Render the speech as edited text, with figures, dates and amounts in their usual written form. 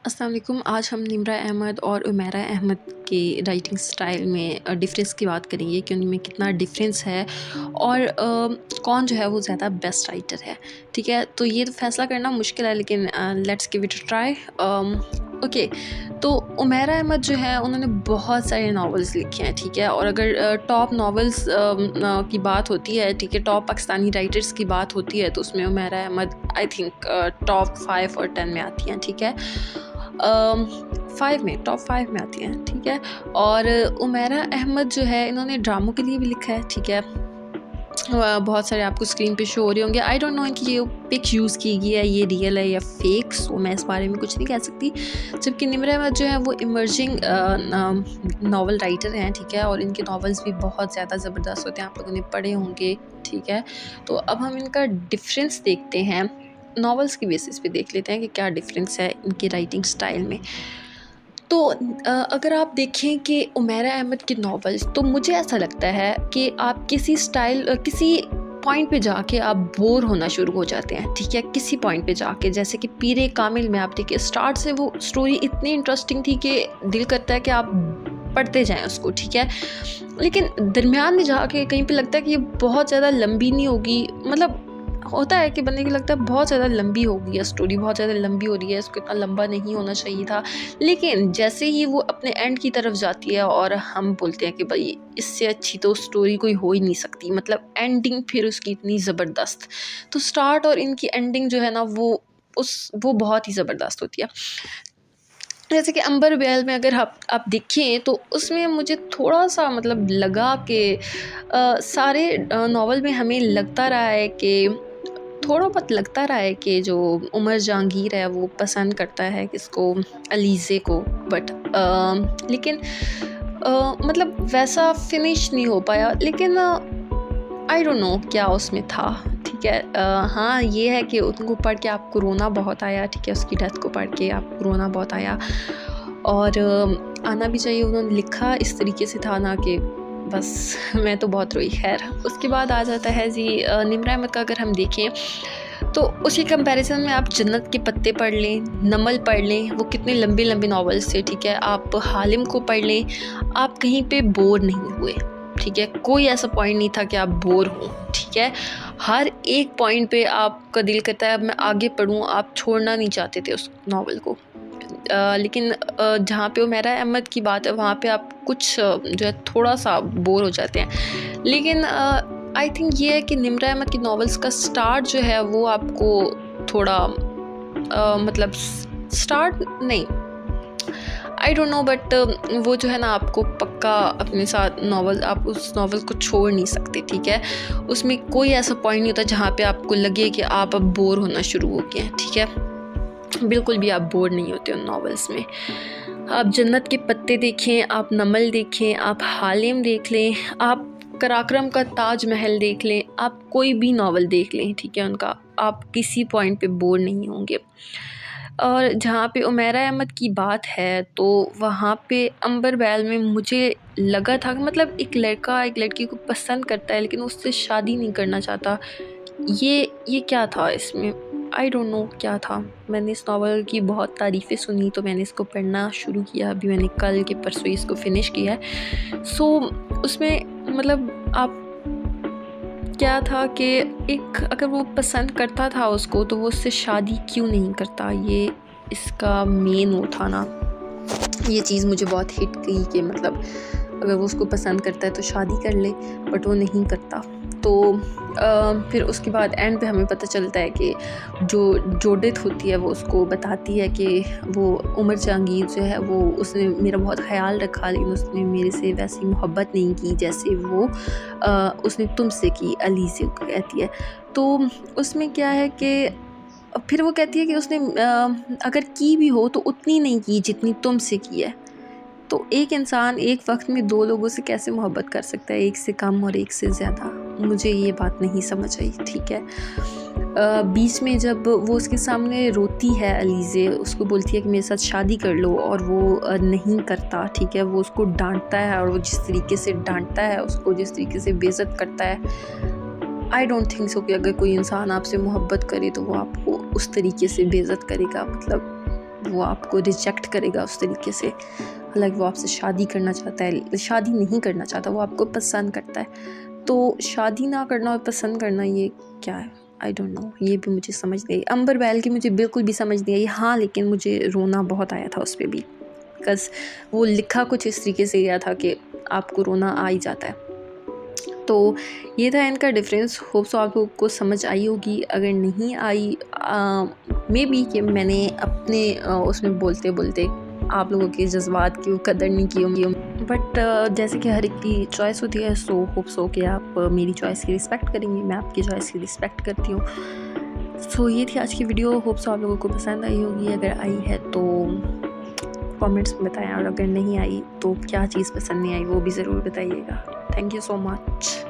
अस्सलाम वालेकुम। आज हम निम्रा अहमद और उमैरा अहमद के राइटिंग स्टाइल में डिफ़रेंस की बात करेंगे कि उनमें कितना डिफ़रेंस है और कौन जो है वो ज़्यादा बेस्ट राइटर है। ठीक है, तो ये तो फ़ैसला करना मुश्किल है, लेकिन let's give it a try. Okay, तो उमैरा अहमद जो है उन्होंने बहुत सारे नावल्स लिखे हैं। ठीक है, और अगर टॉप नावल्स की बात होती है, ठीक है, टॉप पाकिस्तानी राइटर्स की बात होती है, तो उसमें Umaira Ahmed I think top 5 और 10 में आती हैं। ठीक है, 5 में, टॉप 5 में आती हैं। ठीक है, और उमैरा अहमद जो है इन्होंने ड्रामों के लिए भी लिखा है। ठीक है, बहुत सारे आपको स्क्रीन पे शो हो रहे होंगे। आई डोंट नो इनकी ये पिक यूज़ की गई है, ये रियल है या फेक, सो मैं इस बारे में कुछ नहीं कह सकती। जबकि निम्रा अहमद जो है वो इमर्जिंग नावल राइटर हैं। ठीक है, और इनके नावल्स भी बहुत ज़्यादा ज़बरदस्त होते हैं, आप लोगों ने पढ़े होंगे। ठीक है, तो अब हम इनका डिफरेंस देखते हैं, नावल्स की बेसिस पे देख लेते हैं कि क्या डिफरेंस है इनकी राइटिंग स्टाइल में। तो अगर आप देखें कि उमैरा अहमद के नॉवेल्स, तो मुझे ऐसा लगता है कि आप किसी किसी पॉइंट पे जाके आप बोर होना शुरू हो जाते हैं। ठीक है, किसी पॉइंट पे जाके, जैसे कि पीरे कामिल में आप देखिए, स्टार्ट से वो स्टोरी इतनी इंटरेस्टिंग थी कि दिल करता है कि आप पढ़ते जाएं उसको। ठीक है, लेकिन दरमियान में जाके कहीं पे लगता है कि ये बहुत ज़्यादा लंबी नहीं होगी, मतलब होता है कि बंदे को लगता है बहुत ज़्यादा लंबी हो गई है स्टोरी, बहुत ज़्यादा लंबी हो रही है, इसको इतना लंबा नहीं होना चाहिए था। लेकिन जैसे ही वो अपने एंड की तरफ जाती है और हम बोलते हैं कि भाई इससे अच्छी तो स्टोरी कोई हो ही नहीं सकती, मतलब एंडिंग फिर उसकी इतनी ज़बरदस्त। तो स्टार्ट और इनकी एंडिंग जो है ना वो बहुत ही ज़बरदस्त होती है। जैसे कि अंबर बैल में अगर आप देखें, तो उसमें मुझे थोड़ा सा मतलब लगा कि सारे नावल में हमें लगता रहा है कि थोड़ा बहुत लगता रहा है कि जो उमर जहांगीर है वो पसंद करता है किसको, अलीज़े को, बट लेकिन मतलब वैसा फिनिश नहीं हो पाया। लेकिन आई डोंट नो क्या उसमें था। ठीक है, हाँ ये है कि उनको पढ़ के आपको रोना बहुत आया। ठीक है, उसकी डेथ को पढ़ के आपको रोना बहुत आया, और आना भी चाहिए। उन्होंने लिखा इस तरीके से था ना कि बस मैं तो बहुत रोई। खैर, उसके बाद आ जाता है जी निम्रा अहमद का। अगर हम देखें तो उसी कंपैरिजन में आप जन्नत के पत्ते पढ़ लें, नमल पढ़ लें, वो कितने लंबे लंबे नॉवेल्स थे। ठीक है, आप हालिम को पढ़ लें, आप कहीं पे बोर नहीं हुए। ठीक है, कोई ऐसा पॉइंट नहीं था कि आप बोर हों। ठीक है, हर एक पॉइंट पे आपका दिल करता है अब मैं आगे पढ़ूँ, आप छोड़ना नहीं चाहते थे उस नावल को। लेकिन जहाँ पे उमैरा अहमद की बात है, वहाँ पे आप कुछ जो है थोड़ा सा बोर हो जाते हैं। लेकिन आई थिंक ये है कि निम्रा अहमद की नॉवेल्स का स्टार्ट जो है वो आपको थोड़ा मतलब स्टार्ट नहीं, आई डोंट नो, बट वो जो है ना आपको पक्का अपने साथ नॉवल, आप उस नॉवल को छोड़ नहीं सकते। ठीक है, उसमें कोई ऐसा पॉइंट नहीं होता जहाँ पे आपको लगे कि आप अब बोर होना शुरू हो गए हैं। ठीक है, बिल्कुल भी आप बोर नहीं होते उन नॉवेल्स में। आप जन्नत के पत्ते देखें, आप नमल देखें, आप हालिम देख लें, आप कराक्रम का ताज महल देख लें, आप कोई भी नावल देख लें, ठीक है, उनका, आप किसी पॉइंट पे बोर नहीं होंगे। और जहाँ पे उमैरा अहमद की बात है, तो वहाँ पे अंबर बैल में मुझे लगा था कि मतलब एक लड़का एक लड़की को पसंद करता है लेकिन उससे शादी नहीं करना चाहता। ये क्या था इसमें, आई डोंट नो क्या था। मैंने इस नावल की बहुत तारीफ़ें सुनी तो मैंने इसको पढ़ना शुरू किया, अभी मैंने कल के परसों ही इसको फिनिश किया है। सो उसमें मतलब आप क्या था कि एक अगर वो पसंद करता था उसको, तो वो उससे शादी क्यों नहीं करता, ये इसका मेन वो था ना। ये चीज़ मुझे बहुत हिट की कि मतलब अगर वो उसको पसंद करता है तो शादी कर ले, बट वो नहीं करता। तो फिर उसके बाद एंड पे हमें पता चलता है कि जो डेथ होती है वो उसको बताती है कि वो उमर जहांगीर जो है वो उसने मेरा बहुत ख्याल रखा, लेकिन उसने मेरे से वैसी मोहब्बत नहीं की जैसे वो उसने तुमसे की, अली से कहती है। तो उसमें क्या है कि फिर वो कहती है कि उसने अगर की भी हो तो उतनी नहीं की जितनी तुमसे की है। तो एक इंसान एक वक्त में दो लोगों से कैसे मोहब्बत कर सकता है, एक से कम और एक से ज़्यादा, मुझे ये बात नहीं समझ आई। ठीक है, बीच में जब वो उसके सामने रोती है, अलीज़े उसको बोलती है कि मेरे साथ शादी कर लो, और वो नहीं करता। ठीक है, वो उसको डांटता है, और वो जिस तरीके से डांटता है, उसको जिस तरीके से बेइज्जत करता है, आई डोंट थिंक सो कि अगर कोई इंसान आपसे मोहब्बत करे तो वो आपको उस तरीके से बेइज्जत करेगा। मतलब वो आपको रिजेक्ट करेगा उस तरीके से। हालांकि वो आपसे शादी करना चाहता है, शादी नहीं करना चाहता, वो आपको पसंद करता है। तो शादी ना करना और पसंद करना ये क्या है, आई डोंट नो, ये भी मुझे समझ नहीं आई। अंबर बैल की मुझे बिल्कुल भी समझ नहीं आई। हाँ, लेकिन मुझे रोना बहुत आया था उस पर भी, बिकॉज़ वो लिखा कुछ इस तरीके से गया था कि आपको रोना आ ही जाता है। तो ये था इनका डिफरेंस। होप सो आप लोगों को समझ आई होगी। अगर नहीं आई, मे बी कि मैंने अपने उसमें बोलते बोलते आप लोगों के जज्बात की कदर नहीं की होंगी, बट जैसे कि हर एक की चॉइस होती है, सो होप सो कि आप मेरी चॉइस की रिस्पेक्ट करेंगे, मैं आपकी चॉइस की रिस्पेक्ट करती हूँ। सो ये थी आज की वीडियो। होप सो आप लोगों को पसंद आई होगी। अगर आई है तो कमेंट्स में बताएं, और अगर नहीं आई तो क्या चीज़ पसंद नहीं आई वो भी ज़रूर बताइएगा। Thank you so much.